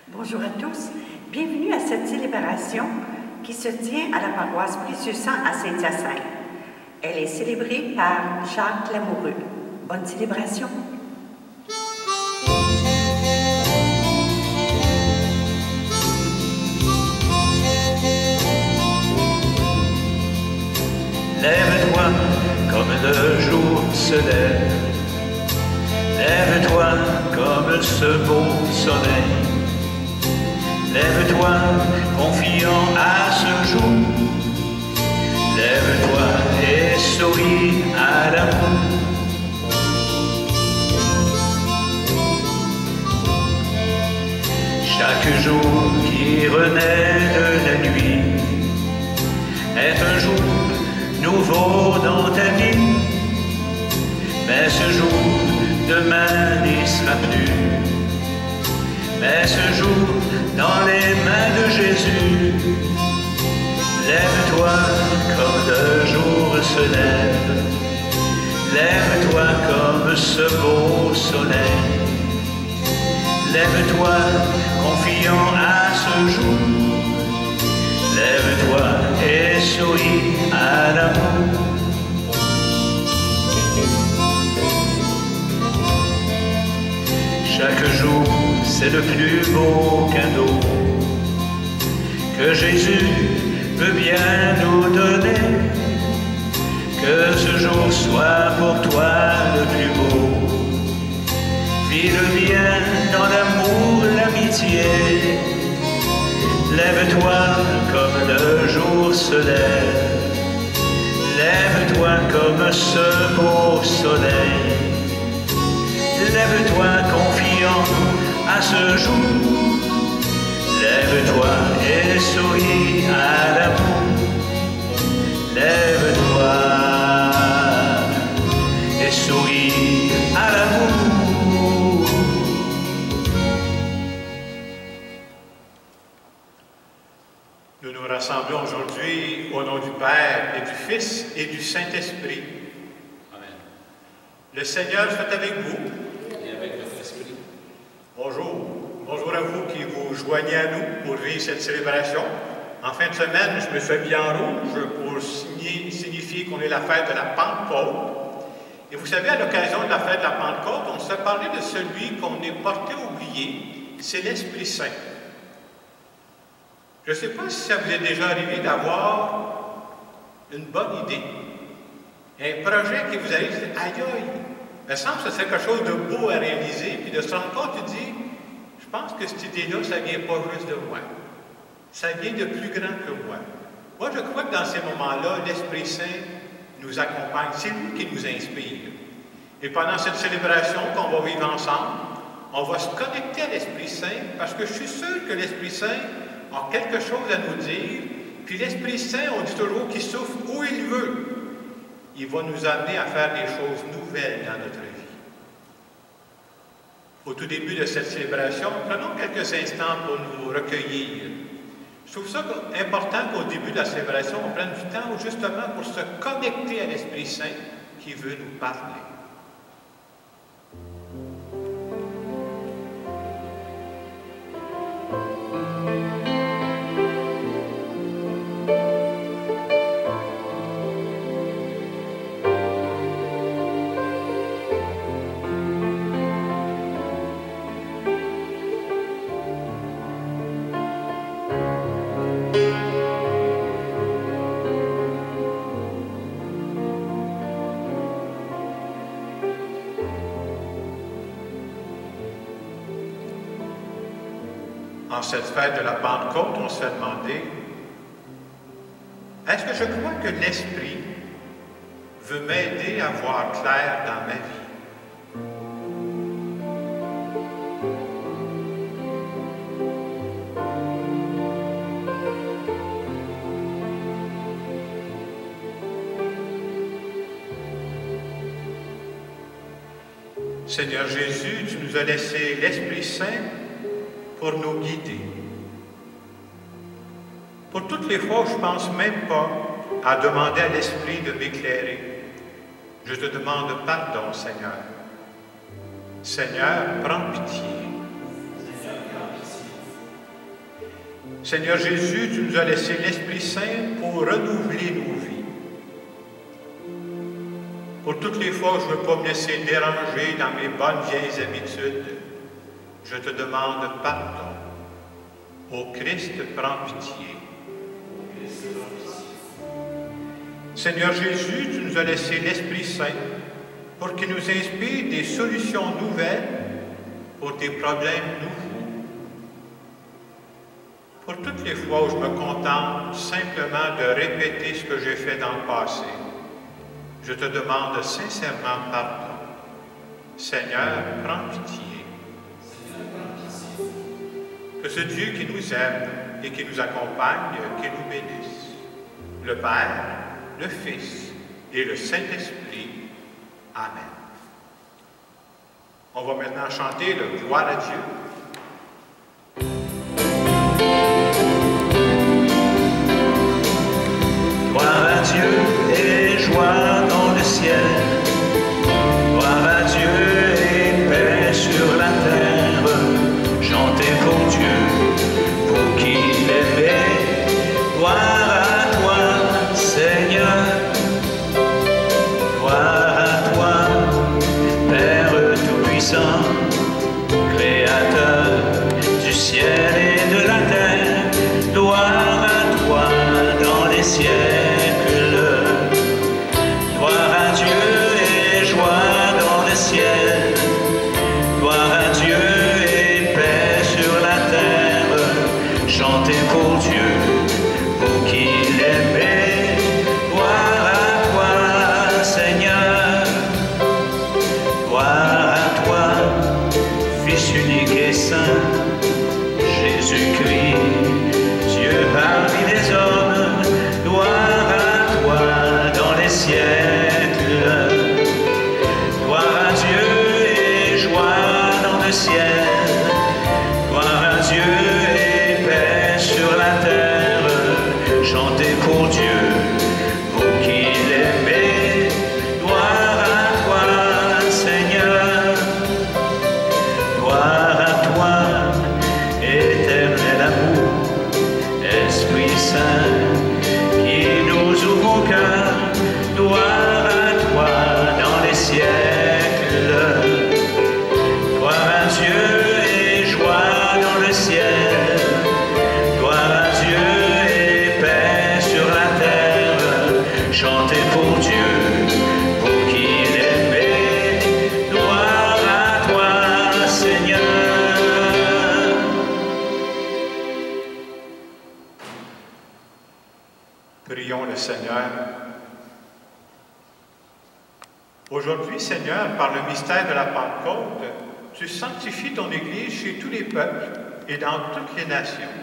Bonjour à tous, bienvenue à cette célébration qui se tient à la paroisse Précieux-Sang à Saint-Hyacinthe. Elle est célébrée par Jacques Lamoureux. Bonne célébration! Lève-toi comme le jour se lève, lève-toi comme ce beau soleil, lève-toi confiant à ce jour, lève-toi et souris à l'amour. Chaque jour qui renaît de la nuit est un jour nouveau dans ta vie, mais ce jour, demain n'y sera plus. Mais ce jour, dans les mains de Jésus, lève-toi comme le jour se lève, lève-toi comme ce beau soleil, lève-toi confiant à ce jour. Lève-toi et souris à l'amour. Chaque jour, c'est le plus beau cadeau que Jésus veut bien nous donner. Que ce jour soit pour toi le plus beau. Vis le bien dans l'amour, l'amitié. Lève-toi comme le jour se lève, lève-toi comme ce beau soleil, lève-toi confiant à ce jour, lève-toi et souris à l'amour, lève-toi et souris à l'amour. Nous nous rassemblons aujourd'hui au nom du Père et du Fils et du Saint-Esprit. Amen. Le Seigneur soit avec vous. Et avec votre esprit. Bonjour. Bonjour à vous qui vous joignez à nous pour vivre cette célébration. En fin de semaine, je me suis habillé en rouge pour signifier qu'on est la fête de la Pentecôte. Et vous savez, à l'occasion de la fête de la Pentecôte, on s'est parlé de celui qu'on est porté oublié, c'est l'Esprit Saint. Je ne sais pas si ça vous est déjà arrivé d'avoir une bonne idée, un projet qui vous arrive, aïe aïe, il me semble que c'est quelque chose de beau à réaliser, puis de se rendre compte, tu dis, je pense que cette idée-là, ça ne vient pas juste de moi, ça vient de plus grand que moi. Moi, je crois que dans ces moments-là, l'Esprit Saint nous accompagne, c'est lui qui nous inspire. Et pendant cette célébration qu'on va vivre ensemble, on va se connecter à l'Esprit Saint, parce que je suis sûr que l'Esprit Saint a quelque chose à nous dire, puis l'Esprit Saint, on dit toujours qu'il souffle où il veut. Il va nous amener à faire des choses nouvelles dans notre vie. Au tout début de cette célébration, prenons quelques instants pour nous recueillir. Je trouve ça important qu'au début de la célébration, on prenne du temps justement pour se connecter à l'Esprit Saint qui veut nous parler. En cette fête de la Pentecôte, on s'est demandé, est-ce que je crois que l'Esprit veut m'aider à voir clair dans ma vie? Seigneur Jésus, tu nous as laissé l'Esprit Saint pour nous guider. Pour toutes les fois où je ne pense même pas à demander à l'Esprit de m'éclairer, je te demande pardon, Seigneur. Seigneur, prends pitié. Seigneur Jésus, tu nous as laissé l'Esprit Saint pour renouveler nos vies. Pour toutes les fois où je ne veux pas me laisser déranger dans mes bonnes vieilles habitudes, je te demande pardon. Ô Christ, prends pitié. Seigneur Jésus, tu nous as laissé l'Esprit Saint pour qu'il nous inspire des solutions nouvelles pour des problèmes nouveaux. Pour toutes les fois où je me contente simplement de répéter ce que j'ai fait dans le passé, je te demande sincèrement pardon. Seigneur, prends pitié. Que ce Dieu qui nous aime et qui nous accompagne, qui nous bénisse. Le Père, le Fils et le Saint-Esprit. Amen. On va maintenant chanter le « Gloire à Dieu ». Gloire à Dieu et joie dans le ciel. Gloire à Dieu et paix sur la terre. Chantez pour Dieu, vous qui l'aimez. Gloire à toi, Seigneur. Gloire à toi, Père Tout-Puissant, Créateur du ciel et de la terre. Gloire à toi dans les siècles. Gloire à Dieu et joie dans le ciel. Gloire à Dieu et paix sur la terre. Chantez pour Dieu, vous qui l'aimez. Gloire à toi, Seigneur. Gloire à toi, Fils unique et saint, Jésus-Christ, Dieu parmi les hommes. Gloire à toi dans les siècles. Gloire à Dieu et joie dans le ciel. Gloire à Dieu et paix sur la terre. Chantez pour Dieu, vous qui l'aimez. Gloire à toi, Seigneur. Gloire à toi, éternel amour, Esprit Saint, qui nous ouvre au cœur. Gloire à toi dans les siècles. Gloire à Dieu et joie dans le ciel. Gloire à Dieu et paix sur la terre. Chantez pour Dieu, vous qui l'aimez. Gloire à toi, Seigneur. Prions le Seigneur. Aujourd'hui, Seigneur, par le mystère de la Pentecôte, tu sanctifies ton Église chez tous les peuples et dans toutes les nations.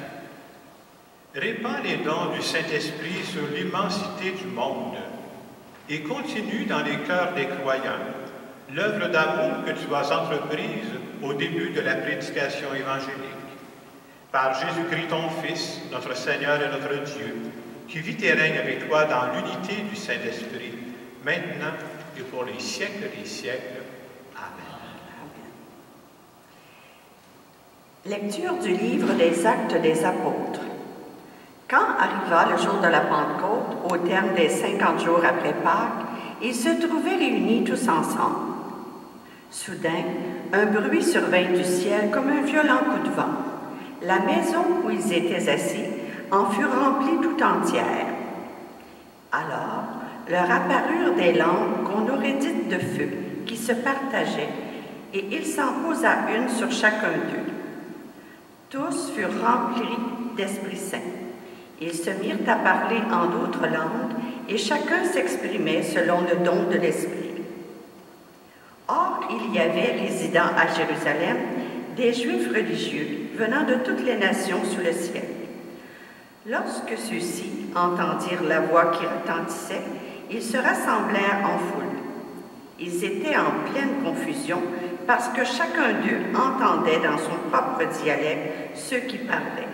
Répands les dons du Saint-Esprit sur l'immensité du monde et continue dans les cœurs des croyants l'œuvre d'amour que tu as entreprise au début de la prédication évangélique. Par Jésus-Christ, ton Fils, notre Seigneur et notre Dieu, qui vit et règne avec toi dans l'unité du Saint-Esprit, maintenant et pour les siècles des siècles. Amen. Lecture du livre des Actes des Apôtres. Quand arriva le jour de la Pentecôte, au terme des 50 jours après Pâques, ils se trouvaient réunis tous ensemble. Soudain, un bruit survint du ciel comme un violent coup de vent. La maison où ils étaient assis en fut remplie tout entière. Alors, leur apparurent des lampes qu'on aurait dites de feu, qui se partageaient, et il s'en posa une sur chacun d'eux. Tous furent remplis d'Esprit Saint. Ils se mirent à parler en d'autres langues, et chacun s'exprimait selon le don de l'Esprit. Or, il y avait résidant à Jérusalem des Juifs religieux venant de toutes les nations sous le ciel. Lorsque ceux-ci entendirent la voix qui retentissait, ils se rassemblèrent en foule. Ils étaient en pleine confusion parce que chacun d'eux entendait dans son propre dialecte ceux qui parlaient.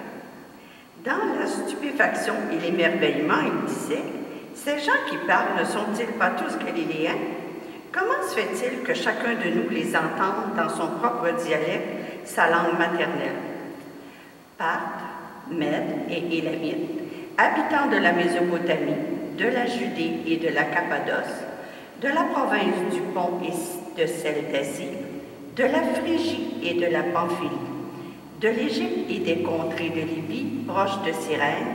Dans la stupéfaction et l'émerveillement, ils disaient « Ces gens qui parlent ne sont-ils pas tous galiléens? Comment se fait-il que chacun de nous les entende dans son propre dialecte, sa langue maternelle? » Parthes, Mèdes et Élamites, habitants de la Mésopotamie, de la Judée et de la Cappadoce, de la province du Pont et de celle d'Asie, de la Phrygie et de la Pamphylie, de l'Égypte et des contrées de Libye, proches de Cyrène,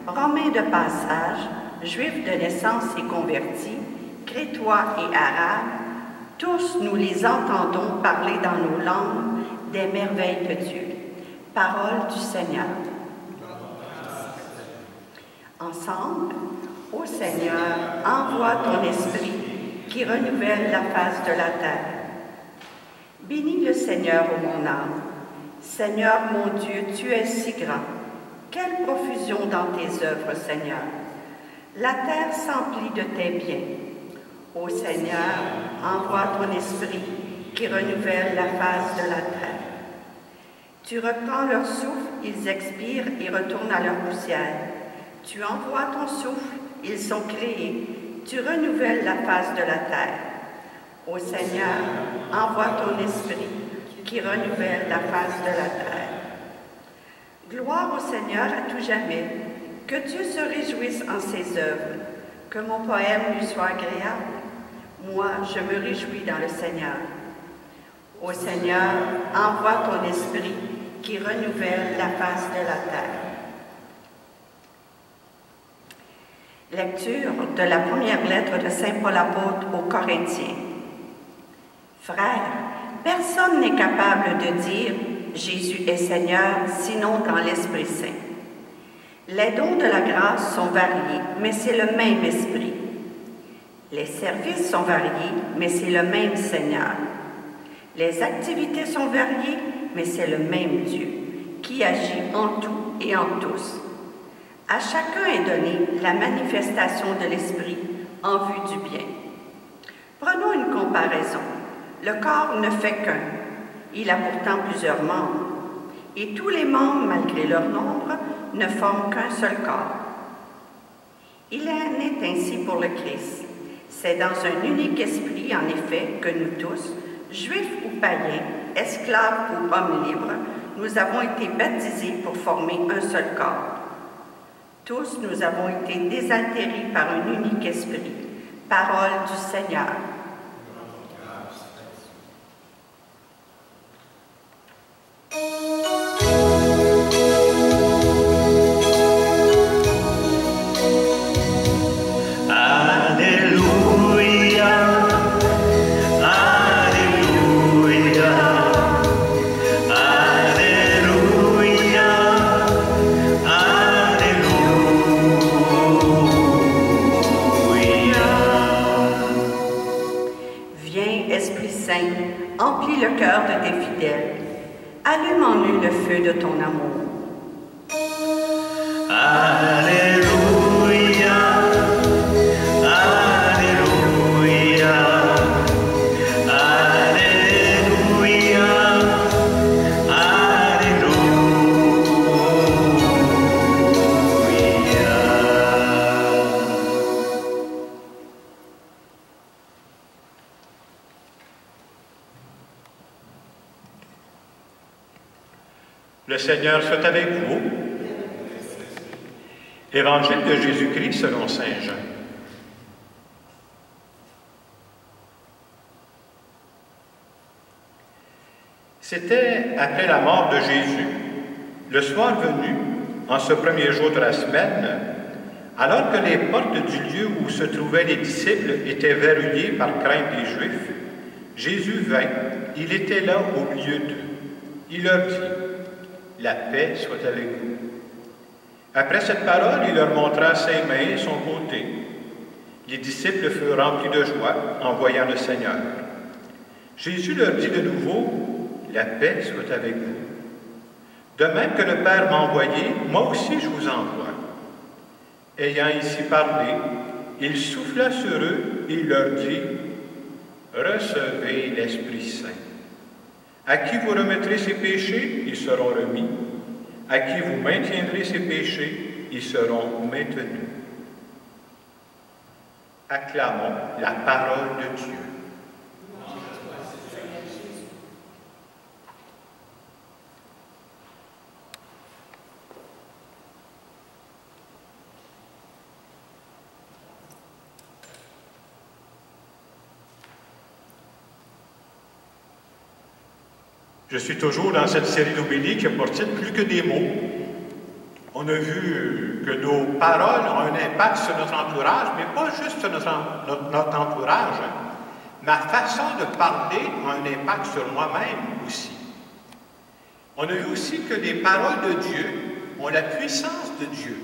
Romains de passage, Juifs de naissance et convertis, Crétois et Arabes, tous nous les entendons parler dans nos langues des merveilles de Dieu. Parole du Seigneur. Ensemble, ô Seigneur, envoie ton esprit qui renouvelle la face de la terre. Bénis le Seigneur, ô mon âme. Seigneur mon Dieu, tu es si grand. Quelle profusion dans tes œuvres, Seigneur. La terre s'emplit de tes biens. Ô Seigneur, envoie ton esprit qui renouvelle la face de la terre. Tu reprends leur souffle, ils expirent et retournent à leur poussière. Tu envoies ton souffle, ils sont créés. Tu renouvelles la face de la terre. Ô Seigneur, envoie ton esprit qui renouvelle la face de la terre. Gloire au Seigneur à tout jamais. Que Dieu se réjouisse en ses œuvres. Que mon poème lui soit agréable. Moi, je me réjouis dans le Seigneur. Ô Seigneur, envoie ton esprit qui renouvelle la face de la terre. Lecture de la première lettre de Saint Paul apôtre aux Corinthiens. Frères, personne n'est capable de dire « Jésus est Seigneur » sinon dans l'Esprit Saint. Les dons de la grâce sont variés, mais c'est le même Esprit. Les services sont variés, mais c'est le même Seigneur. Les activités sont variées, mais c'est le même Dieu, qui agit en tout et en tous. À chacun est donnée la manifestation de l'Esprit en vue du bien. Prenons une comparaison. Le corps ne fait qu'un. Il a pourtant plusieurs membres. Et tous les membres, malgré leur nombre, ne forment qu'un seul corps. Il en est ainsi pour le Christ. C'est dans un unique esprit, en effet, que nous tous, juifs ou païens, esclaves ou hommes libres, nous avons été baptisés pour former un seul corps. Tous nous avons été désaltérés par un unique esprit. Parole du Seigneur. Emplis le cœur de tes fidèles. Allume en eux le feu de ton amour. Alléluia, Alléluia, Alléluia, Le Seigneur soit avec vous. Évangile de Jésus-Christ selon saint Jean. C'était après la mort de Jésus, le soir venu, en ce premier jour de la semaine, alors que les portes du lieu où se trouvaient les disciples étaient verrouillées par crainte des Juifs, Jésus vint, il était là au milieu d'eux. Il leur dit: « La paix soit avec vous. » Après cette parole, il leur montra ses mains et son côté. Les disciples furent remplis de joie en voyant le Seigneur. Jésus leur dit de nouveau: « La paix soit avec vous. De même que le Père m'a envoyé, moi aussi je vous envoie. » Ayant ainsi parlé, il souffla sur eux et il leur dit: « Recevez l'Esprit Saint. À qui vous remettrez ses péchés, ils seront remis. À qui vous maintiendrez ses péchés, ils seront maintenus. » Acclamons la parole de Dieu. Je suis toujours dans cette série d'homélies qui a pour titre « Plus que des mots ». On a vu que nos paroles ont un impact sur notre entourage, mais pas juste sur notre entourage. Ma façon de parler a un impact sur moi-même aussi. On a vu aussi que les paroles de Dieu ont la puissance de Dieu.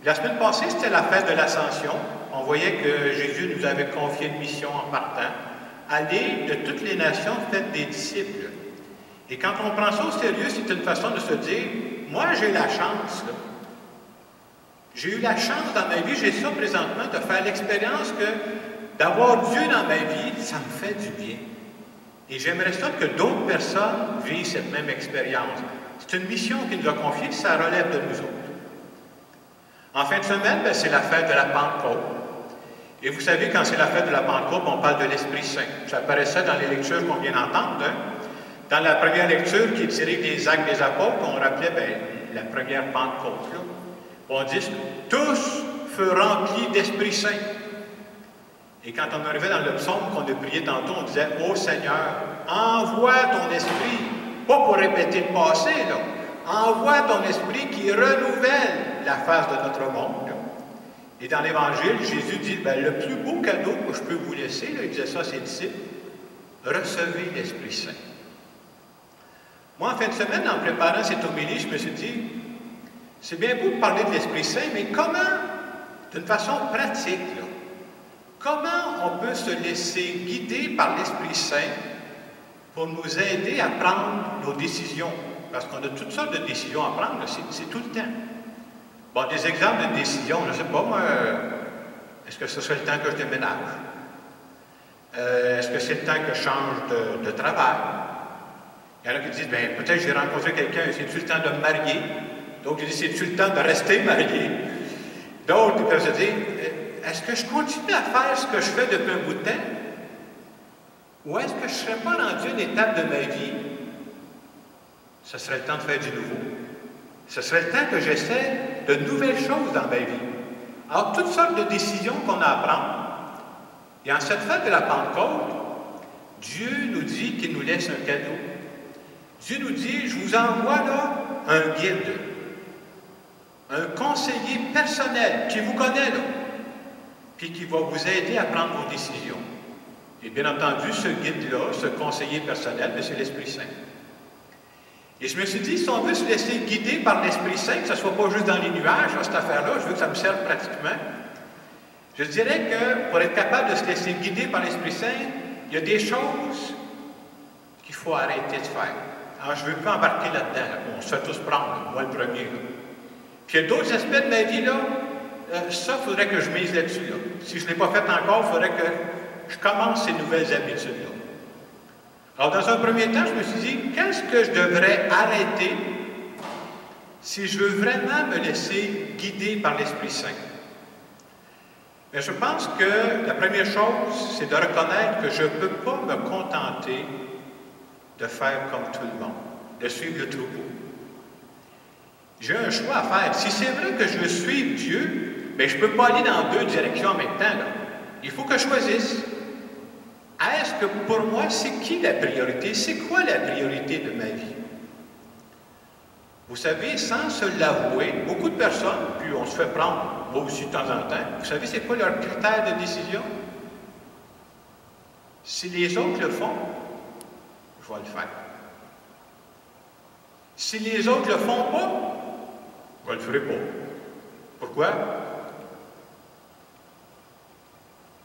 La semaine passée, c'était la fête de l'Ascension. On voyait que Jésus nous avait confié une mission en partant. Aller de toutes les nations, faites des disciples. Et quand on prend ça au sérieux, c'est une façon de se dire, moi j'ai la chance, là. J'ai eu la chance dans ma vie, j'ai ça présentement, de faire l'expérience que d'avoir Dieu dans ma vie, ça me fait du bien. Et j'aimerais ça que d'autres personnes vivent cette même expérience. C'est une mission qu'il nous a confiée, ça relève de nous autres. En fin de semaine, c'est la fête de la Pentecôte. Et vous savez, quand c'est la fête de la Pentecôte, on parle de l'Esprit Saint. Ça apparaissait dans les lectures qu'on vient d'entendre. Hein? Dans la première lecture qui est tirée des Actes des Apôtres, on rappelait la première Pentecôte. Là. On dit que tous furent remplis d'Esprit Saint. Et quand on arrivait dans le psaume qu'on a prié tantôt, on disait « Ô Seigneur, envoie ton esprit », pas pour répéter le passé, là. Envoie ton esprit qui renouvelle la face de notre monde. Là. Et dans l'Évangile, Jésus dit le plus beau cadeau que je peux vous laisser, là, il disait ça à ses disciples, recevez l'Esprit Saint. Moi, en fin de semaine, en préparant cette homélie, je me suis dit, c'est bien beau de parler de l'Esprit Saint, mais comment, d'une façon pratique, là, comment on peut se laisser guider par l'Esprit Saint pour nous aider à prendre nos décisions? Parce qu'on a toutes sortes de décisions à prendre, c'est tout le temps. Bon, des exemples de décisions, je ne sais pas, moi, est-ce que ce serait le temps que je déménage? Est-ce que c'est le temps que je change de travail? Il y en a qui disent, peut-être j'ai rencontré quelqu'un, c'est-tu le temps de me marier? D'autres disent, c'est-tu le temps de rester marié? D'autres ils peuvent se dire, est-ce que je continue à faire ce que je fais depuis un bout de temps? Ou est-ce que je ne serais pas rendu à une étape de ma vie? Ce serait le temps de faire du nouveau. Ce serait le temps que j'essaie de nouvelles choses dans ma vie. Alors, toutes sortes de décisions qu'on a à prendre. Et en cette fête de la Pentecôte, Dieu nous dit qu'il nous laisse un cadeau. Dieu nous dit, je vous envoie là un guide, un conseiller personnel qui vous connaît là, puis qui va vous aider à prendre vos décisions. Et bien entendu, ce guide-là, ce conseiller personnel, c'est l'Esprit Saint. Et je me suis dit, si on veut se laisser guider par l'Esprit Saint, que ce ne soit pas juste dans les nuages, cette affaire-là, je veux que ça me serve pratiquement, je dirais que pour être capable de se laisser guider par l'Esprit Saint, il y a des choses qu'il faut arrêter de faire. Alors, je ne veux pas embarquer là-dedans, là. On se fait tous prendre, là. Moi le premier. Là. Puis il y a d'autres aspects de ma vie, là, ça, il faudrait que je mise là-dessus. Là. Si je ne l'ai pas fait encore, il faudrait que je commence ces nouvelles habitudes-là. Alors, dans un premier temps, je me suis dit, qu'est-ce que je devrais arrêter si je veux vraiment me laisser guider par l'Esprit Saint? Mais je pense que la première chose, c'est de reconnaître que je ne peux pas me contenter de faire comme tout le monde, de suivre le troupeau. J'ai un choix à faire. Si c'est vrai que je veux suivre Dieu, bien, je ne peux pas aller dans deux directions en même temps. Là. Il faut que je choisisse. Est-ce que pour moi, c'est qui la priorité? C'est quoi la priorité de ma vie? Vous savez, sans se l'avouer, beaucoup de personnes, puis on se fait prendre, moi aussi de temps en temps, vous savez, c'est quoi leur critère de décision? Si les autres le font, je vais le faire. Si les autres ne le font pas, je ne le ferai pas. Pourquoi?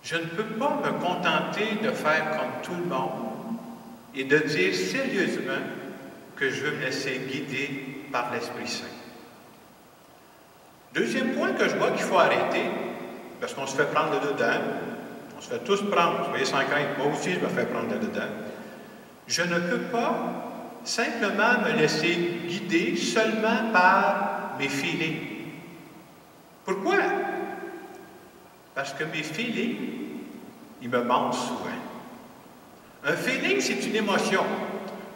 Je ne peux pas me contenter de faire comme tout le monde et de dire sérieusement que je veux me laisser guider par l'Esprit Saint. Deuxième point que je vois qu'il faut arrêter, parce qu'on se fait prendre de dedans, on se fait tous prendre, soyez sans crainte, moi aussi je me fais prendre de dedans. Je ne peux pas simplement me laisser guider seulement par mes feelings. Pourquoi? Parce que mes feelings, ils me mentent souvent. Un feeling, c'est une émotion.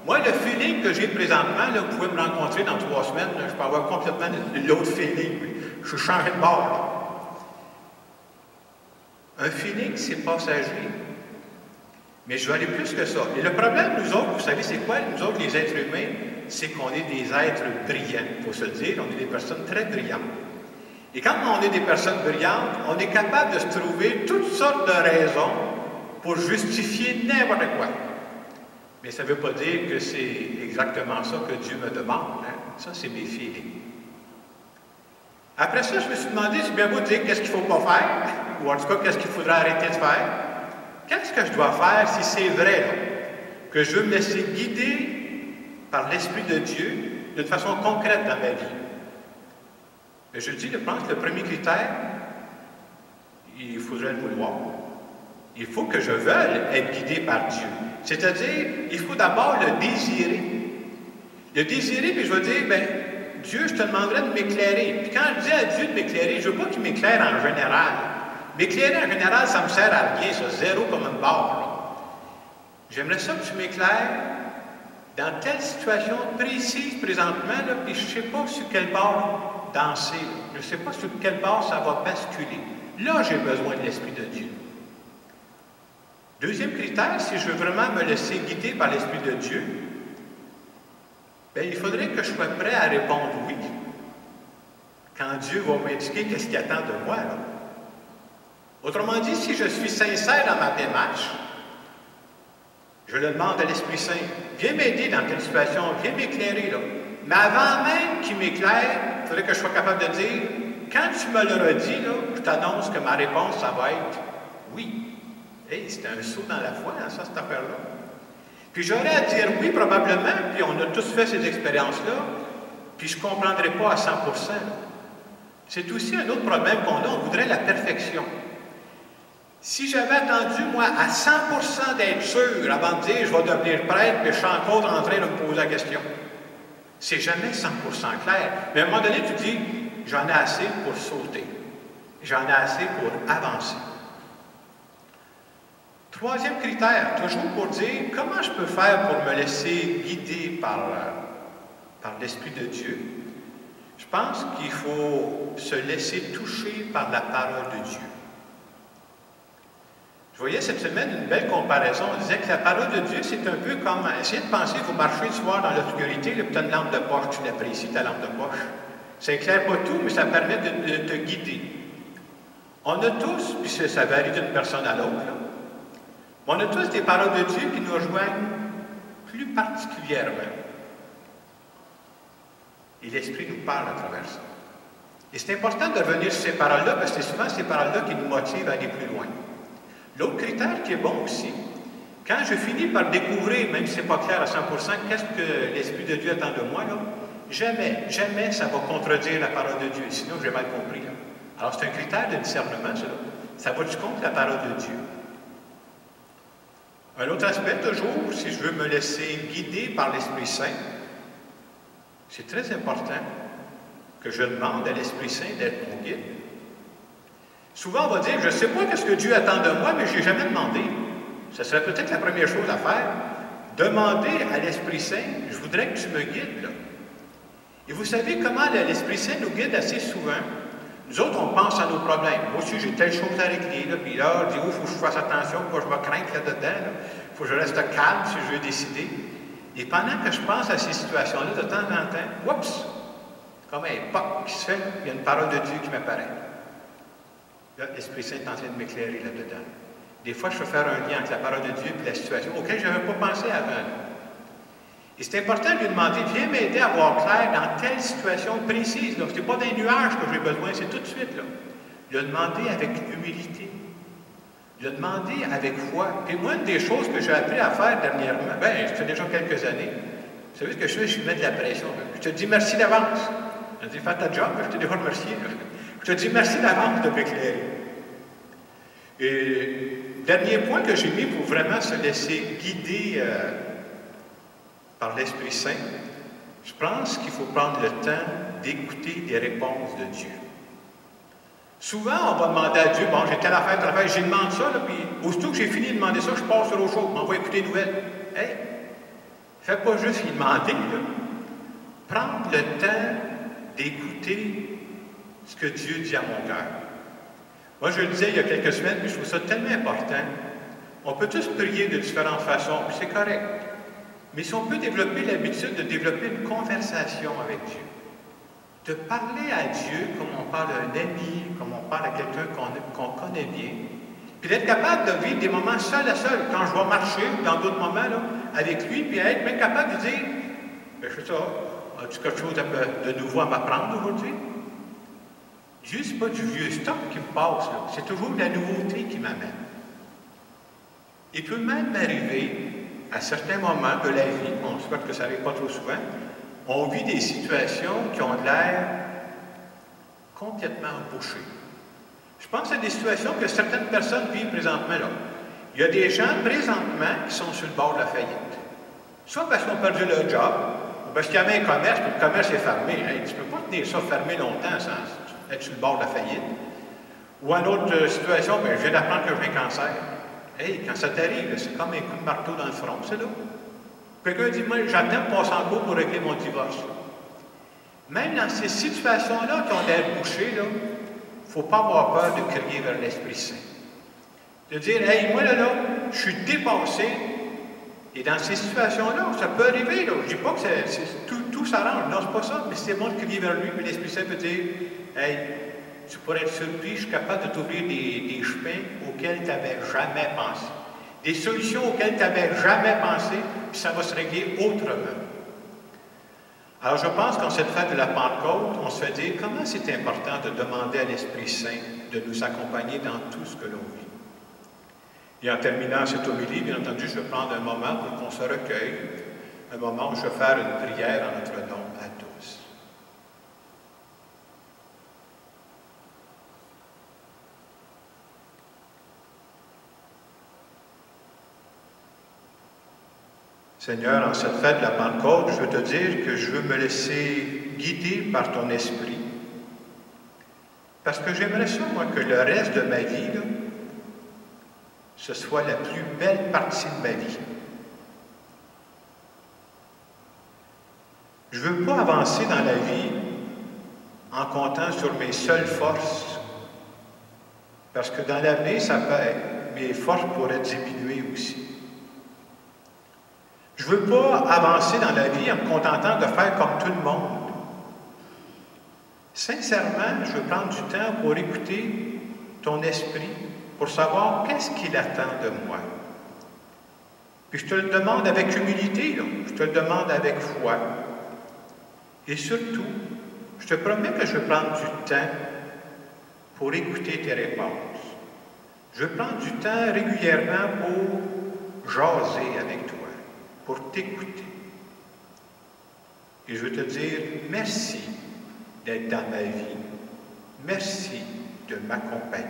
Moi, le feeling que j'ai présentement, là, vous pouvez me rencontrer dans 3 semaines, là, je peux avoir complètement l'autre feeling. Je suis changé de bord. Là. Un feeling, c'est passager. Mais je veux aller plus que ça. Et le problème, nous autres, vous savez, c'est quoi? Nous autres, les êtres humains, c'est qu'on est des êtres brillants. Il faut se le dire, on est des personnes très brillantes. Et quand on est des personnes brillantes, on est capable de se trouver toutes sortes de raisons pour justifier n'importe quoi. Mais ça ne veut pas dire que c'est exactement ça que Dieu me demande. Hein? Ça, c'est mes feelings. Après ça, je me suis demandé, c'est bien beau de dire qu'est-ce qu'il ne faut pas faire, ou en tout cas, qu'est-ce qu'il faudrait arrêter de faire. Qu'est-ce que je dois faire si c'est vrai, là, que je veux me laisser guider par l'Esprit de Dieu d'une façon concrète dans ma vie? Mais je dis, je pense que le premier critère, il faudrait le vouloir. Il faut que je veuille être guidé par Dieu. C'est-à-dire, il faut d'abord le désirer. Le désirer, puis je vais dire, bien, Dieu, je te demanderais de m'éclairer. Puis quand je dis à Dieu de m'éclairer, je ne veux pas qu'il m'éclaire en général. M'éclairer en général, ça ne me sert à rien, ça, zéro comme une barre. J'aimerais ça que tu m'éclaires dans telle situation précise présentement, là, puis je ne sais pas sur quelle barre danser. Je ne sais pas sur quelle barre ça va basculer. Là, j'ai besoin de l'Esprit de Dieu. Deuxième critère, si je veux vraiment me laisser guider par l'Esprit de Dieu, bien, il faudrait que je sois prêt à répondre oui. Quand Dieu va m'indiquer qu'est-ce qu'il attend de moi, là. Autrement dit, si je suis sincère dans ma démarche, je le demande à l'Esprit Saint, viens m'aider dans telle situation, viens m'éclairer, là. Mais avant même qu'il m'éclaire, il faudrait que je sois capable de dire, quand tu me l'auras dit, là, je t'annonce que ma réponse, ça va être oui. Hey, c'est un saut dans la foi, hein, ça, cette affaire-là. Puis j'aurais à dire oui, probablement, puis on a tous fait ces expériences-là, puis je ne comprendrais pas à 100%. C'est aussi un autre problème qu'on a, on voudrait la perfection. Si j'avais attendu, moi, à 100% d'être sûr avant de dire je vais devenir prêtre, puis je suis encore en train de me poser la question. C'est jamais 100% clair. Mais à un moment donné, tu dis, j'en ai assez pour sauter. J'en ai assez pour avancer. Troisième critère, toujours pour dire comment je peux faire pour me laisser guider par l'Esprit de Dieu. Je pense qu'il faut se laisser toucher par la parole de Dieu. Je voyais cette semaine une belle comparaison. On disait que la parole de Dieu, c'est un peu comme, essayez de penser, vous marchez le soir dans l'obscurité, tu as une lampe de poche, tu l'apprécies, ta lampe de poche. Ça éclaire pas tout, mais ça permet de te guider. On a tous, puis ça varie d'une personne à l'autre, on a tous des paroles de Dieu qui nous rejoignent plus particulièrement. Et l'Esprit nous parle à travers ça. Et c'est important de revenir sur ces paroles-là, parce que c'est souvent ces paroles-là qui nous motivent à aller plus loin. L'autre critère qui est bon aussi, quand je finis par découvrir, même si ce n'est pas clair à 100%, qu'est-ce que l'Esprit de Dieu attend de moi, là, jamais ça va contredire la parole de Dieu, sinon j'ai mal compris. Là. Alors c'est un critère de discernement, ça. Ça va du compte la parole de Dieu. Un autre aspect, toujours, si je veux me laisser guider par l'Esprit Saint, c'est très important que je demande à l'Esprit Saint d'être mon guide. Souvent, on va dire, je ne sais pas ce que Dieu attend de moi, mais je n'ai jamais demandé. Ce serait peut-être la première chose à faire. Demander à l'Esprit Saint, je voudrais que tu me guides, là. Et vous savez comment l'Esprit Saint nous guide assez souvent? Nous autres, on pense à nos problèmes. Moi aussi, j'ai telle chose à régler, là, puis là, je dis, il faut que je fasse attention, faut que je me craigne là-dedans, il faut que je reste calme si je veux décider. Et pendant que je pense à ces situations-là, de temps en temps, oups, comme un pop qui se fait, il y a une parole de Dieu qui m'apparaît. Là, l'Esprit Saint est en train de m'éclairer là-dedans. Des fois, je peux faire un lien entre la parole de Dieu et la situation auquel je n'avais pas pensé avant. Et c'est important de lui demander, viens m'aider à voir clair dans telle situation précise. Ce n'est pas d'un nuage que j'ai besoin, c'est tout de suite. Là. Le demander avec humilité. Le demander avec foi. Et moi, une des choses que j'ai appris à faire dernièrement, ça fait déjà quelques années, vous savez ce que je fais? Je mets de la pression. Je te dis merci d'avance. Je te dis, fais ta job, je t'ai déjà remercié. Je te dis merci d'avance de m'éclairer. Et dernier point que j'ai mis pour vraiment se laisser guider par l'Esprit Saint, je pense qu'il faut prendre le temps d'écouter les réponses de Dieu. Souvent, on va demander à Dieu, bon, j'ai telle affaire, j'ai demandé ça, là, puis aussitôt que j'ai fini de demander ça, je passe sur autre chose, on va écouter les nouvelles. Hey, fais pas juste y demander, là. Prendre le temps d'écouter ce que Dieu dit à mon cœur. Moi, je le disais il y a quelques semaines, puis je trouve ça tellement important. On peut tous prier de différentes façons, puis c'est correct. Mais si on peut développer l'habitude de développer une conversation avec Dieu, de parler à Dieu comme on parle à un ami, comme on parle à quelqu'un qu'on connaît bien, puis d'être capable de vivre des moments seul à seul, quand je vais marcher, dans d'autres moments, là, avec lui, puis être même capable de dire, je sais ça, as-tu quelque chose de nouveau à m'apprendre aujourd'hui? Dieu, ce n'est pas du vieux stock qui me passe, c'est toujours la nouveauté qui m'amène. Il peut même m'arriver, à certains moments de la vie, on souhaite que ça n'arrive pas trop souvent, on vit des situations qui ont l'air complètement embouchées. Je pense à des situations que certaines personnes vivent présentement là. Il y a des gens présentement qui sont sur le bord de la faillite. Soit parce qu'ils ont perdu leur job, ou parce qu'il y avait un commerce, puis le commerce est fermé. Hey, tu ne peux pas tenir ça fermé longtemps sans être sur le bord de la faillite. Ou en autre situation, bien, je viens d'apprendre que j'ai un cancer. Hey, quand ça t'arrive, c'est comme un coup de marteau dans le front, c'est là. Quelqu'un dit, moi, j'attends de passer en cours pour régler mon divorce. Même dans ces situations-là qui ont l'air bouchées, il ne faut pas avoir peur de crier vers l'Esprit Saint. De dire, hey, moi, là, je suis dépassé. Et dans ces situations-là, ça peut arriver, là. Je ne dis pas que tout s'arrange. Non, c'est pas ça. Mais c'est bon de crier vers lui, puis l'Esprit Saint peut dire, hey, tu pourrais être surpris, je suis capable de t'ouvrir des chemins auxquels tu n'avais jamais pensé. Des solutions auxquelles tu n'avais jamais pensé, puis ça va se régler autrement. Alors, je pense qu'en cette fête de la Pentecôte, on se fait dire comment c'est important de demander à l'Esprit Saint de nous accompagner dans tout ce que l'on vit. Et en terminant cette homélie, bien entendu, je vais prendre un moment pour qu'on se recueille, un moment où je vais faire une prière en notre nom à tous. Seigneur, en cette fête de la Pentecôte, je veux te dire que je veux me laisser guider par ton esprit. Parce que j'aimerais ça, moi, que le reste de ma vie, là, ce soit la plus belle partie de ma vie. Je ne veux pas avancer dans la vie en comptant sur mes seules forces. Parce que dans l'avenir, ça peut, mes forces pourraient diminuer aussi. Je ne veux pas avancer dans la vie en me contentant de faire comme tout le monde. Sincèrement, je veux prendre du temps pour écouter ton esprit, pour savoir qu'est-ce qu'il attend de moi. Puis je te le demande avec humilité, là. Je te le demande avec foi. Et surtout, je te promets que je vais prendre du temps pour écouter tes réponses. Je vais prendre du temps régulièrement pour jaser avec toi, pour t'écouter. Et je veux te dire merci d'être dans ma vie. Merci de m'accompagner.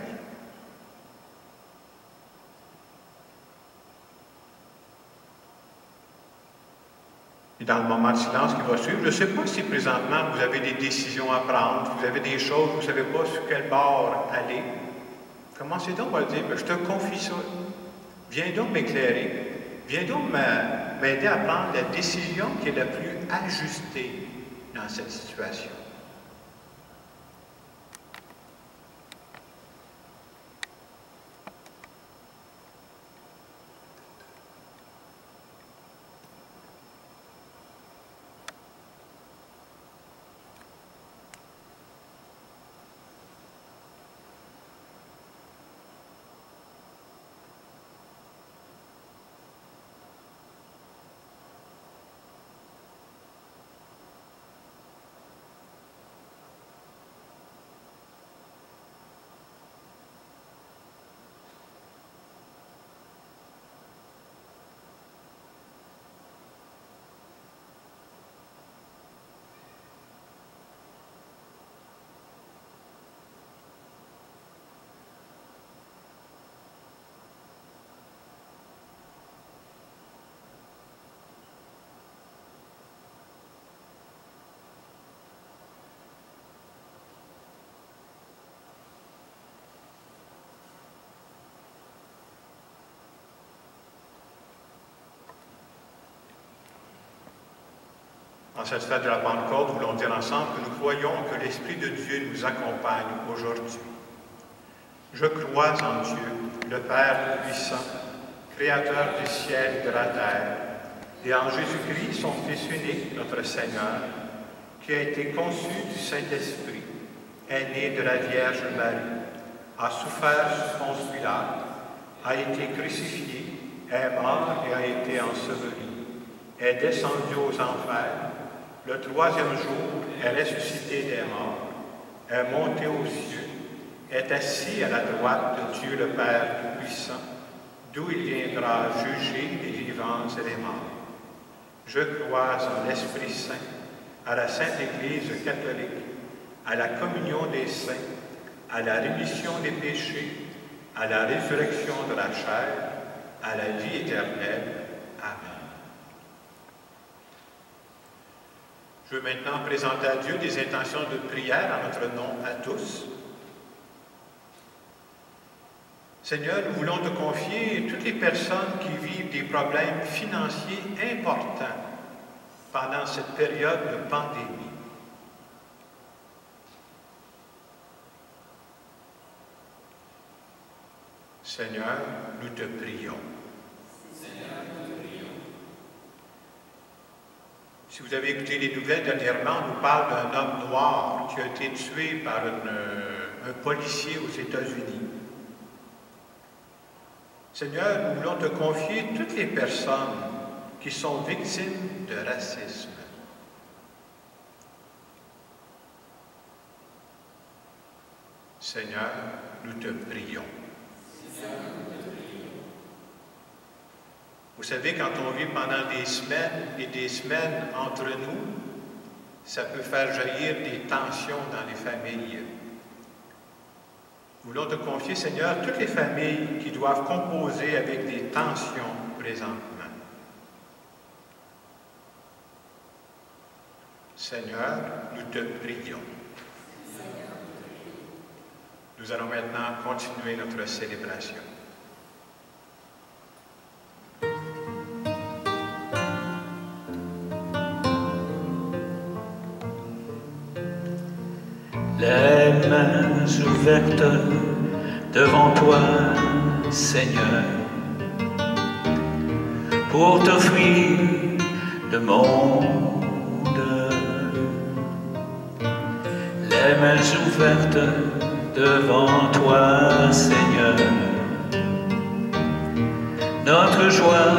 Et dans le moment de silence qui va suivre, je ne sais pas si présentement vous avez des décisions à prendre, vous avez des choses, vous ne savez pas sur quel bord aller. Commencez donc à dire, je te confie ça. Viens donc m'éclairer. Viens donc m'aider à prendre la décision qui est la plus ajustée dans cette situation. En cette fête de la Pentecôte, nous voulons dire ensemble que nous croyons que l'Esprit de Dieu nous accompagne aujourd'hui. Je crois en Dieu, le Père puissant, Créateur du ciel et de la terre, et en Jésus-Christ, son Fils unique, notre Seigneur, qui a été conçu du Saint-Esprit, est né de la Vierge Marie, a souffert sous Ponce Pilate, a été crucifié, est mort et a été enseveli, est descendu aux enfers, le troisième jour est ressuscité des morts, est monté aux cieux, est assis à la droite de Dieu le Père Tout-Puissant, d'où il viendra juger les vivants et les morts. Je crois en l'Esprit Saint, à la Sainte Église catholique, à la communion des saints, à la rémission des péchés, à la résurrection de la chair, à la vie éternelle. Amen. Je veux maintenant présenter à Dieu des intentions de prière en notre nom à tous. Seigneur, nous voulons te confier toutes les personnes qui vivent des problèmes financiers importants pendant cette période de pandémie. Seigneur, nous te prions. Si vous avez écouté les nouvelles dernièrement, on nous parle d'un homme noir qui a été tué par un policier aux États-Unis. Seigneur, nous voulons te confier toutes les personnes qui sont victimes de racisme. Seigneur, nous te prions. Vous savez, quand on vit pendant des semaines et des semaines entre nous, ça peut faire jaillir des tensions dans les familles. Nous voulons te confier, Seigneur, toutes les familles qui doivent composer avec des tensions présentement. Seigneur, nous te prions. Nous allons maintenant continuer notre célébration. Les mains ouvertes devant toi, Seigneur, pour t'offrir le monde. Les mains ouvertes devant toi, Seigneur, notre joie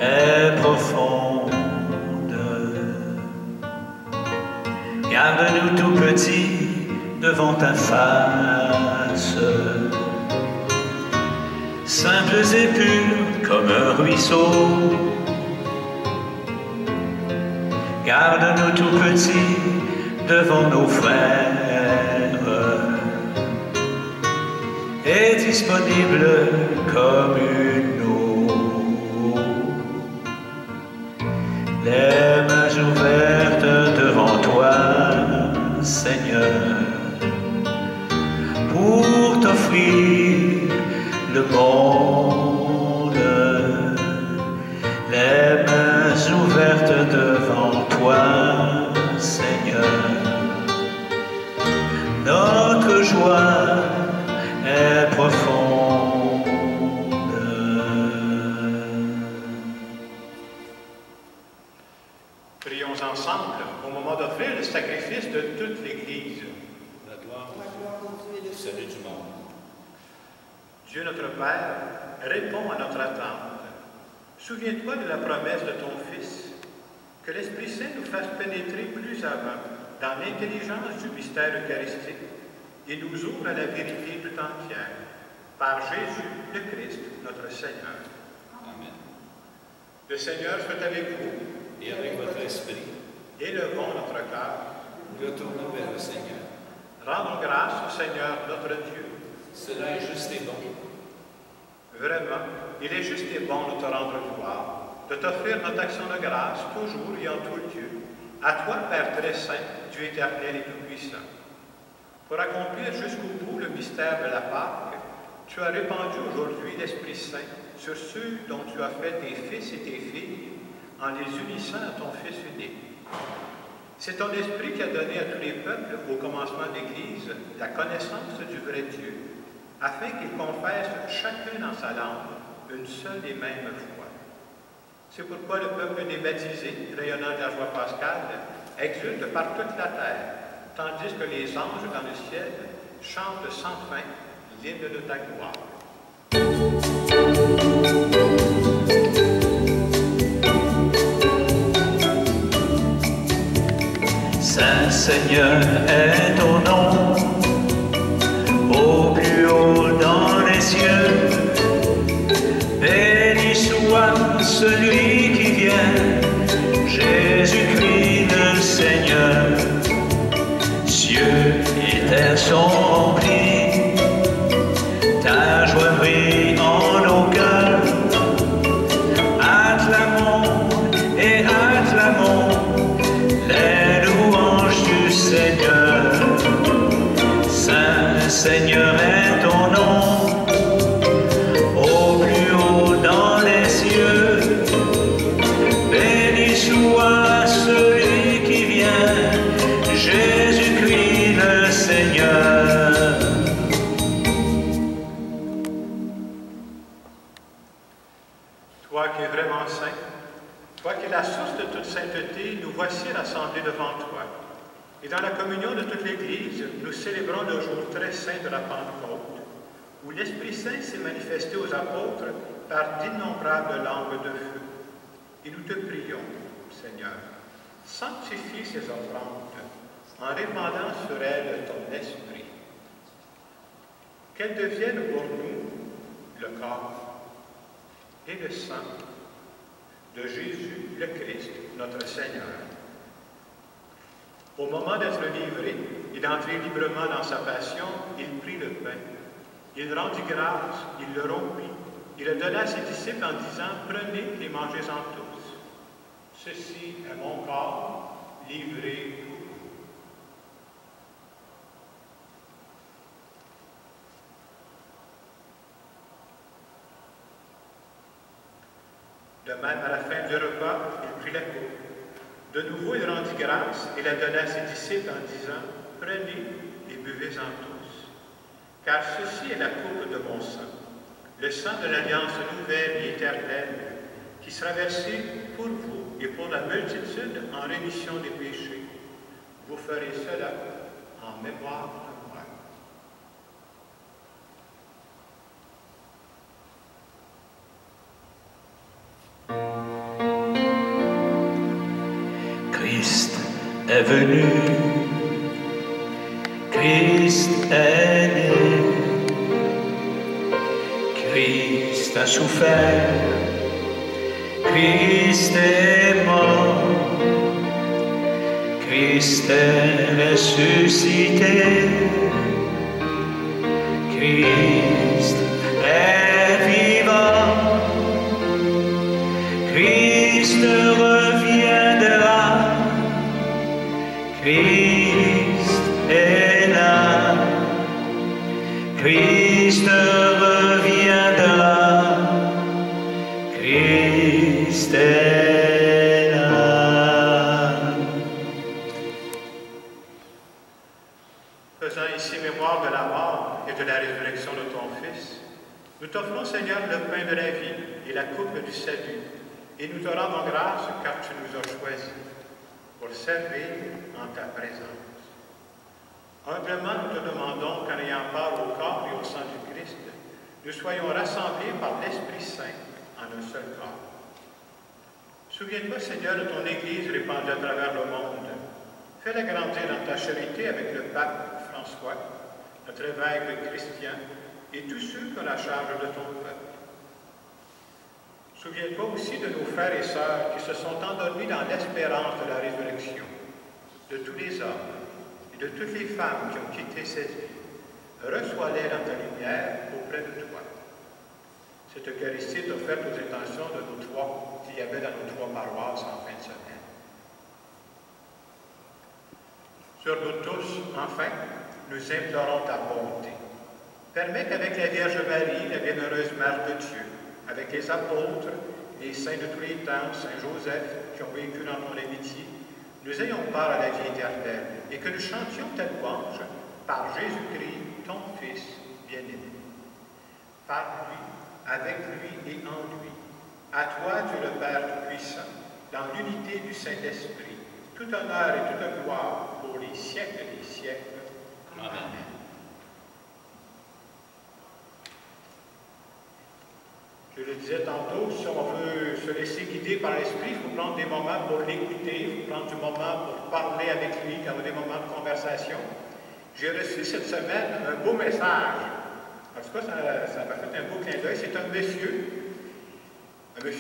est profonde. Garde-nous tout petits devant ta face, simples et purs comme un ruisseau. Garde-nous tout petits devant nos frères et disponibles comme une eau. Les mains ouvertes devant toi, Seigneur, pour t'offrir le monde. Les mains ouvertes devant toi, Seigneur, notre joie est profonde. Prions ensemble au moment d'offrir le sacrifice de toute l'Église. La gloire au Dieu et le salut du monde. Dieu notre Père, réponds à notre attente. Souviens-toi de la promesse de ton Fils, que l'Esprit Saint nous fasse pénétrer plus avant dans l'intelligence du mystère eucharistique et nous ouvre à la vérité tout entière. Par Jésus le Christ, notre Seigneur. Amen. Le Seigneur soit avec vous. Et avec votre esprit, Élevons notre cœur. retournons vers le Seigneur. Rendons grâce au Seigneur notre Dieu. Cela est juste et bon. Vraiment, il est juste et bon de te rendre gloire, de t'offrir notre action de grâce, toujours et en tout lieu, à toi, Père très saint, Dieu éternel et tout-puissant. Pour accomplir jusqu'au bout le mystère de la Pâque, tu as répandu aujourd'hui l'Esprit Saint sur ceux dont tu as fait tes fils et tes filles, en les unissant à ton Fils unique. C'est ton Esprit qui a donné à tous les peuples, au commencement de l'Église, la connaissance du vrai Dieu, afin qu'ils confessent chacun dans sa langue une seule et même foi. C'est pourquoi le peuple des baptisés, rayonnant de la joie pascale, exulte par toute la terre, tandis que les anges dans le ciel chantent sans fin l'hymne de ta gloire. Saint Seigneur est ton nom, au plus haut dans les cieux. Béni soit celui qui vient, Jésus-Christ le Seigneur. Cieux et terre sont remplis, ta joie brille en nos cœurs. Acclamons et acclamons les louanges du Seigneur. Saint Seigneur est ton nom, au plus haut dans les cieux. Béni soit celui qui vient, Jésus-Christ le Seigneur. Toi qui es vraiment saint, toi qui es la source de toute sainteté, nous voici rassemblés devant toi. Et dans la communion de toute l'Église, nous célébrons le jour très saint de la Pentecôte, où l'Esprit Saint s'est manifesté aux apôtres par d'innombrables langues de feu. Et nous te prions, Seigneur, sanctifie ces offrandes en répandant sur elles ton Esprit. Qu'elles deviennent pour nous le corps et le sang de Jésus le Christ, notre Seigneur. Au moment d'être livré et d'entrer librement dans sa passion, il prit le pain. Il rendit grâce, il le rompit, il le donna à ses disciples en disant « Prenez et mangez-en tous. Ceci est mon corps livré pour vous. » De même, à la fin du repas, il prit la coupe. De nouveau, il rendit grâce et la donna à ses disciples en disant « Prenez et buvez-en tous, car ceci est la coupe de mon sang, le sang de l'alliance nouvelle et éternelle, qui sera versé pour vous et pour la multitude en rémission des péchés. Vous ferez cela en mémoire de moi. » Christ est venu, Christ est né, Christ a souffert, Christ est mort, Christ est ressuscité, Christ est vivant, Christ reviendra, Christ est là, Christ reviendra, Christ est là. Faisant ici mémoire de la mort et de la résurrection de ton Fils, nous t'offrons, Seigneur, le pain de la vie et la coupe du salut, et nous te rendons grâce car tu nous as choisis pour servir en ta présence. Humblement, nous te demandons qu'en ayant part au corps et au sang du Christ, nous soyons rassemblés par l'Esprit Saint en un seul corps. Souviens-toi, Seigneur, de ton Église répandue à travers le monde. Fais-la grandir dans ta charité avec le pape François, notre évêque Christian et tous ceux qui ont la charge de ton peuple. Souviens-toi aussi de nos frères et sœurs qui se sont endormis dans l'espérance de la résurrection, de tous les hommes et de toutes les femmes qui ont quitté cette vie. Reçois-les dans ta lumière auprès de toi. Cette Eucharistie est offerte aux intentions de nous trois qu'il y avait dans nos trois paroisses en fin de semaine. Sur nous tous, enfin, nous implorons ta bonté. Permets qu'avec la Vierge Marie, la bienheureuse Mère de Dieu, avec les apôtres, les saints de tous les temps, Saint Joseph, qui ont vécu dans ton amitié, nous ayons part à la vie éternelle et que nous chantions ta louange par Jésus-Christ, ton Fils bien-aimé. Par lui, avec lui et en lui. À toi, Dieu le Père Tout-Puissant, dans l'unité du Saint-Esprit, tout honneur et toute gloire pour les siècles des siècles. Amen. Je le disais tantôt, si on veut se laisser guider par l'Esprit, il faut prendre des moments pour l'écouter, il faut prendre du moment pour parler avec lui, avoir des moments de conversation. J'ai reçu cette semaine un beau message. En tout cas, ça m'a fait un beau clin d'œil. C'est un monsieur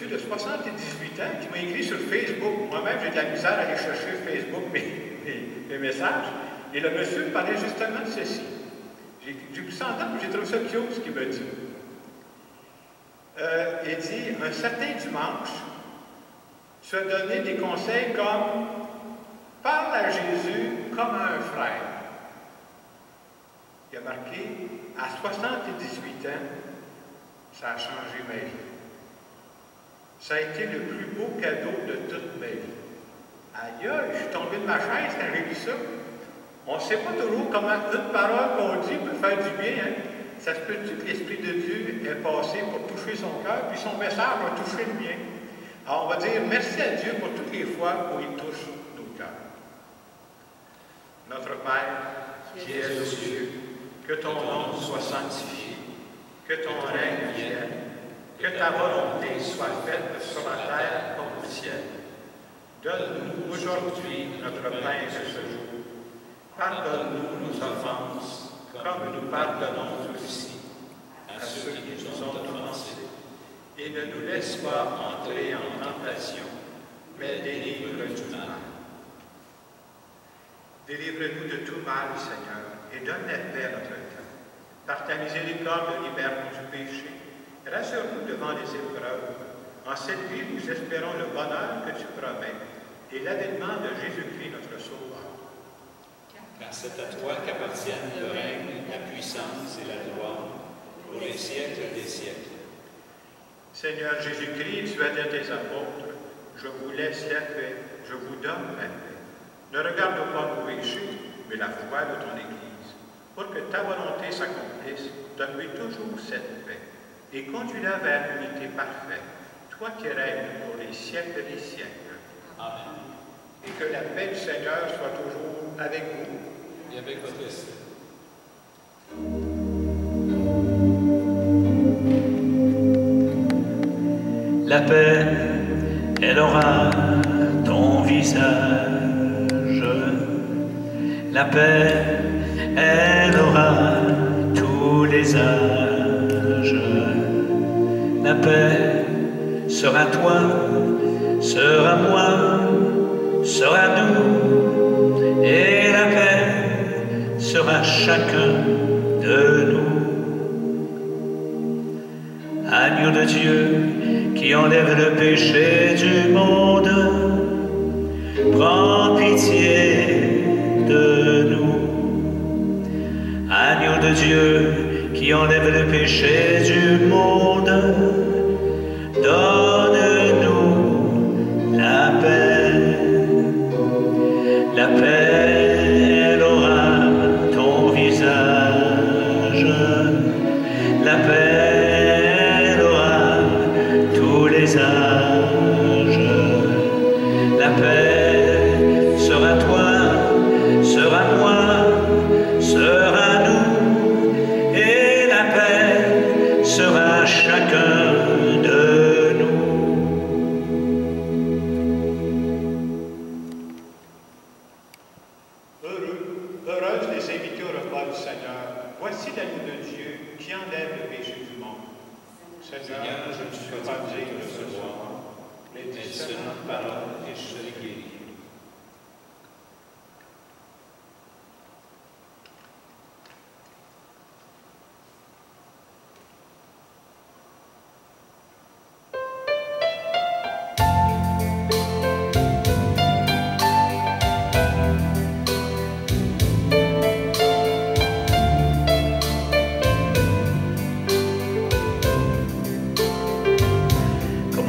de 78 ans qui m'a écrit sur Facebook. Moi-même, j'ai de la misère à aller chercher sur Facebook mes messages. Et le monsieur me parlait justement de ceci. J'ai pu s'entendre, j'ai trouvé ça cute, ce qu'il m'a dit. Il dit, un certain dimanche, tu as donné des conseils comme « Parle à Jésus comme à un frère ». Il a marqué, à 78 ans, ça a changé ma vie. Ça a été le plus beau cadeau de toute ma vie. Aïe, je suis tombé de ma chaise quand j'ai vu ça. On ne sait pas toujours comment une parole qu'on dit peut faire du bien. Hein? Ça se peut-tu que l'Esprit de Dieu est passé pour toucher son cœur, puis son message a touché le mien. Alors on va dire merci à Dieu pour toutes les fois où il touche nos cœurs. Notre Père, qui es aux cieux, que ton nom soit sanctifié, que ton règne vienne, que ta volonté soit faite sur la terre comme au ciel. Donne-nous aujourd'hui notre pain de ce jour. Pardonne-nous nos offenses, comme nous pardonnons aussi à ceux qui nous ont offensés. Et ne nous laisse pas entrer en tentation, mais délivre-nous du mal. Délivre-nous de tout mal, Seigneur, et donne la paix à notre temps. Par ta miséricorde, libère-nous du péché. Rassure-nous devant les épreuves. En cette vie, nous espérons le bonheur que tu promets et l'avènement de Jésus-Christ, notre Sauveur. Car c'est à toi qu'appartiennent le règne, la puissance et la gloire pour les siècles des siècles. Seigneur Jésus-Christ, tu as dit à tes apôtres, je vous laisse la paix, je vous donne la paix. Ne regarde pas nos péchés, mais la foi de ton Église. Pour que ta volonté s'accomplisse, donne-lui toujours cette paix et conduis-la vers l'unité parfaite, toi qui règnes pour les siècles des siècles. Amen. Et que la paix du Seigneur soit toujours avec vous. Et avec votre esprit. La paix, elle aura ton visage. La paix, elle aura tous les âges. La paix sera toi, sera moi, sera nous. Et la paix sera chacun de nous. Agneau de Dieu qui enlève le péché du monde, prends pitié de nous. Agneau de Dieu qui enlève le péché du monde, donne-nous la paix. La paix, elle aura ton visage. La paix, elle aura tous les âges. La paix sera toi, sera moi, sera nous. Et la paix sera chacun de nous. Heureuse les invités au repas du Seigneur. Voici l'agneau de Dieu qui enlève le péché du monde. Seigneur, je ne suis pas digne de recevoir, mais dis seulement une parole et je serai guéri.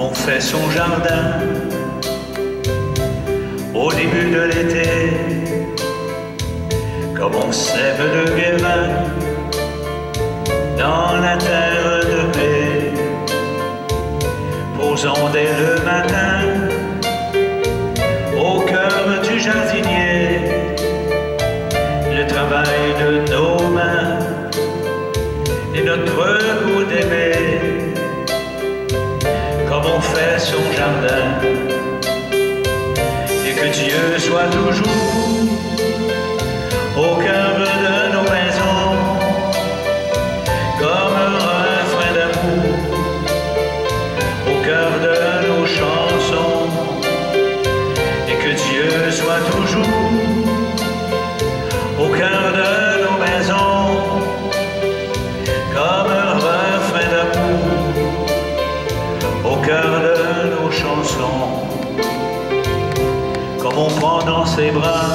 On fait son jardin au début de l'été, comme on sème le guérin dans la terre de paix. posons dès le matin au cœur du jardinier le travail de nos mains et notre goût d'aimer, comme on fait son jardin, et que Dieu soit toujours au cœur de nos maisons, comme un refrain d'amour au cœur de nos chansons, et que Dieu soit toujours au cœur de nos maisons, comme un refrain d'amour au cœur de nos chansons, comme on prend dans ses bras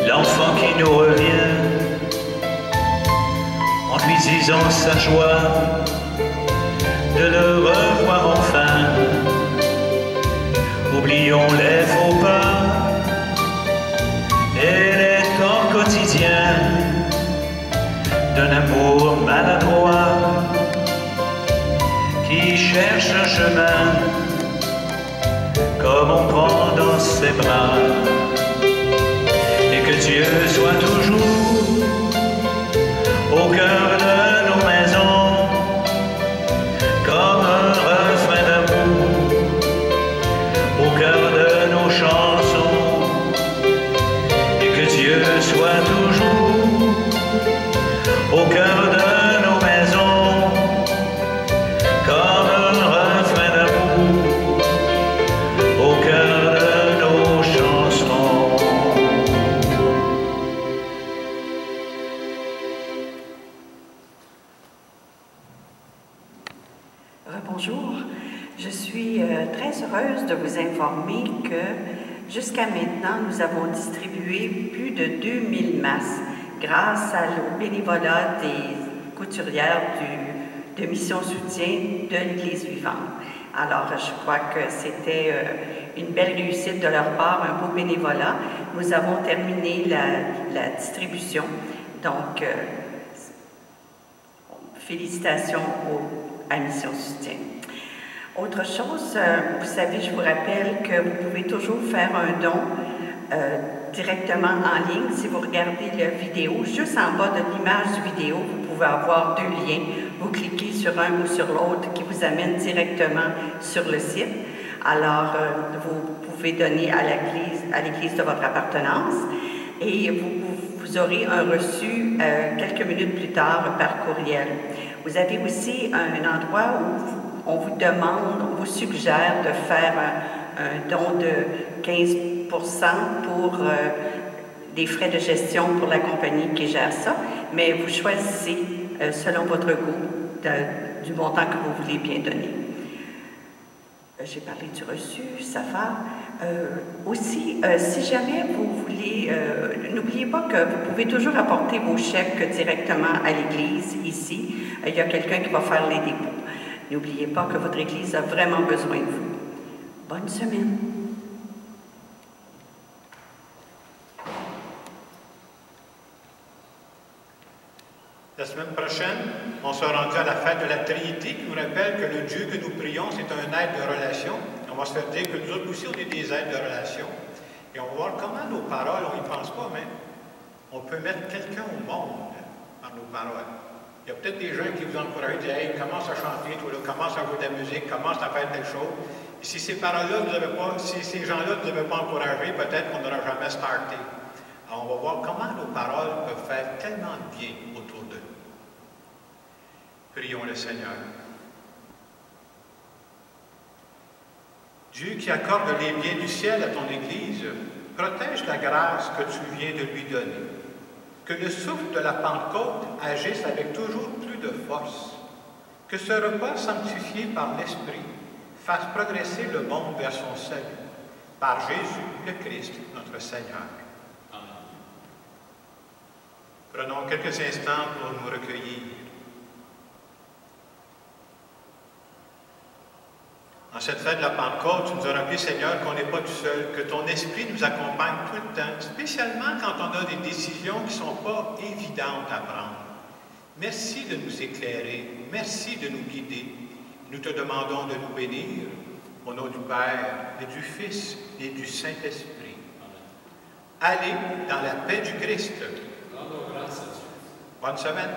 l'enfant qui nous revient, en lui disant sa joie de le revoir enfin. Oublions les faux pas et les torts quotidiens d'un amour maladroit qui cherche un chemin, comme on prend dans ses bras. Et que Dieu soit toujours au cœur de nos maisons, comme un refrain d'amour au cœur de nos chansons, et que Dieu soit toujours au cœur de nos maisons, comme un refrain d'amour au cœur de nos chansons. Bonjour, je suis très heureuse de vous informer que jusqu'à maintenant, nous avons distribué plus de 2000 masques grâce au bénévolat des couturières de Mission Soutien de l'Église vivante. Alors, je crois que c'était une belle réussite de leur part, un beau bénévolat. Nous avons terminé la distribution, donc félicitations à Mission Soutien. Autre chose, vous savez, je vous rappelle que vous pouvez toujours faire un don directement en ligne. Si vous regardez la vidéo, juste en bas de l'image vidéo, vous pouvez avoir deux liens. Vous cliquez sur un ou sur l'autre qui vous amène directement sur le site. Alors, vous pouvez donner à l'église de votre appartenance et vous aurez un reçu quelques minutes plus tard par courriel. Vous avez aussi un endroit où on vous demande, on vous suggère de faire un don de 15% pour des frais de gestion pour la compagnie qui gère ça, mais vous choisissez selon votre goût du montant que vous voulez bien donner. J'ai parlé du reçu, ça va. Aussi, si jamais vous voulez, n'oubliez pas que vous pouvez toujours apporter vos chèques directement à l'église ici. Il y a quelqu'un qui va faire les dépôts. N'oubliez pas que votre église a vraiment besoin de vous. Bonne semaine. La semaine prochaine, on sera rendu à la fête de la Trinité qui nous rappelle que le Dieu que nous prions, c'est un aide de relation. On va se faire dire que nous autres aussi, on est des aides de relation. Et on va voir comment nos paroles, on n'y pense pas, mais on peut mettre quelqu'un au monde par nos paroles. Il y a peut-être des gens qui vous encouragent, disent « Hey, commence à chanter, toi, là, commence à jouer de la musique, commence à faire telle chose. » Et si ces paroles-là, si ces gens-là ne nous avaient pas encouragés, peut-être qu'on n'aura jamais starté. Alors, on va voir comment nos paroles peuvent faire tellement de bien autour d'eux. Prions le Seigneur. Dieu qui accorde les biens du ciel à ton Église, protège la grâce que tu viens de lui donner. Que le souffle de la Pentecôte agisse avec toujours plus de force. Que ce repas sanctifié par l'Esprit fasse progresser le monde vers son salut. Par Jésus le Christ, notre Seigneur. Amen. Prenons quelques instants pour nous recueillir. En cette fête de la Pentecôte, tu nous as rappelé, Seigneur, qu'on n'est pas tout seul, que ton Esprit nous accompagne tout le temps, spécialement quand on a des décisions qui ne sont pas évidentes à prendre. Merci de nous éclairer, merci de nous guider. Nous te demandons de nous bénir au nom du Père et du Fils et du Saint-Esprit. Allez dans la paix du Christ. Bonne semaine.